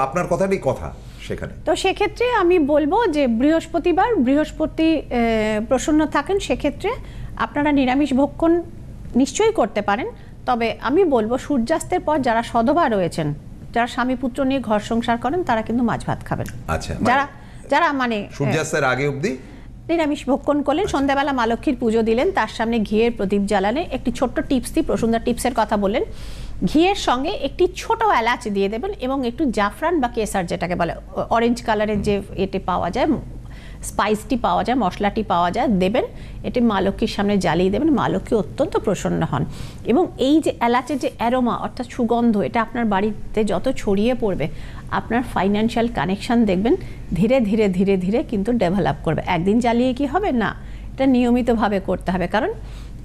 আপনার কথাটাই কথা সেখানে। তো সেক্ষেত্রে আমি বলবো যে বৃহস্পতি প্রসন্ন থাকেন, সেক্ষেত্রে আপনারা নিরামিষ ভক্ষণ নিশ্চয়ই করতে পারেন। তবে আমি বলবো সূর্যাস্তের পর যারা সধবা রয়েছেন, যারা স্বামী পুত্র নিয়ে ঘর সংসার করেন, তারা কিন্তু মাছ ভাত খাবেন। আচ্ছা, যারা মানে সূর্যাস্তের আগে অবধি নিরামিষ ভক্ষণ করলেন, সন্ধ্যাবেলা মা লক্ষ্মীর পুজো দিলেন, তার সামনে ঘিয়ের প্রদীপ জ্বালালে, একটি ছোট্ট টিপস দিই, প্রসুন্দর টিপসের কথা বললেন, ঘিয়ের সঙ্গে একটি ছোট এলাচ দিয়ে দেবেন এবং একটু জাফরান বা কেসার, যেটাকে বলে অরেঞ্জ কালারের যে এটি পাওয়া যায়, স্পাইসটি পাওয়া যায়, মশলাটি পাওয়া যায়, দেবেন। এটি মা লক্ষ্মীর সামনে জ্বালিয়ে দেবেন। মা লক্ষ্মী অত্যন্ত প্রসন্ন হন এবং এই যে এলাচের যে অ্যারোমা অর্থাৎ সুগন্ধ, এটা আপনার বাড়িতে যত ছড়িয়ে পড়বে, আপনার ফাইন্যান্সিয়াল কানেকশন দেখবেন ধীরে ধীরে ধীরে ধীরে কিন্তু ডেভেলপ করবে। একদিন জ্বালিয়ে কি হবে না, এটা নিয়মিতভাবে করতে হবে। কারণ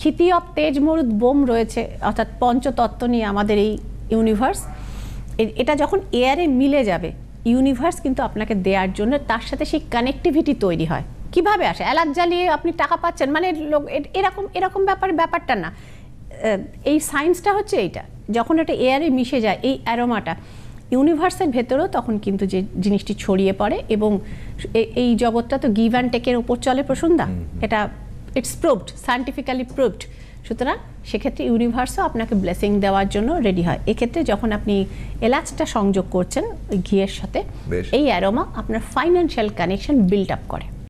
ক্ষিতি অফ তেজ মরুদ বোম রয়েছে, অর্থাৎ পঞ্চতত্ত্ব নিয়ে আমাদের এই ইউনিভার্স। এটা যখন এয়ারে মিলে যাবে, ইউনিভার্স কিন্তু আপনাকে দেওয়ার জন্য তার সাথে সেই কানেক্টিভিটি তৈরি হয়। কিভাবে আসে? এলাচ জ্বালিয়ে আপনি টাকা পাচ্ছেন মানে লোক এরকম ব্যাপারটা না। এই সায়েন্সটা হচ্ছে এইটা, যখন এটা এয়ারে মিশে যায় এই অ্যারোমাটা ইউনিভার্সের ভেতরেও, তখন কিন্তু যে জিনিসটি ছড়িয়ে পড়ে। এবং এই জগৎটা তো গিভ অ্যান্ড টেকের ওপর চলে প্রসন্দা, এটা ইটস প্রুভড, সায়েন্টিফিক্যালি প্রুভড। সুতরাং সেক্ষেত্রে ইউনিভার্সও আপনাকে ব্লেসিং দেওয়ার জন্য রেডি হয়। এক্ষেত্রে যখন আপনি এলাচটা সংযোগ করছেন ওই ঘিয়ের সাথে, এই অ্যারোমা আপনার ফাইন্যান্সিয়াল কানেকশন বিল্ড আপ করে।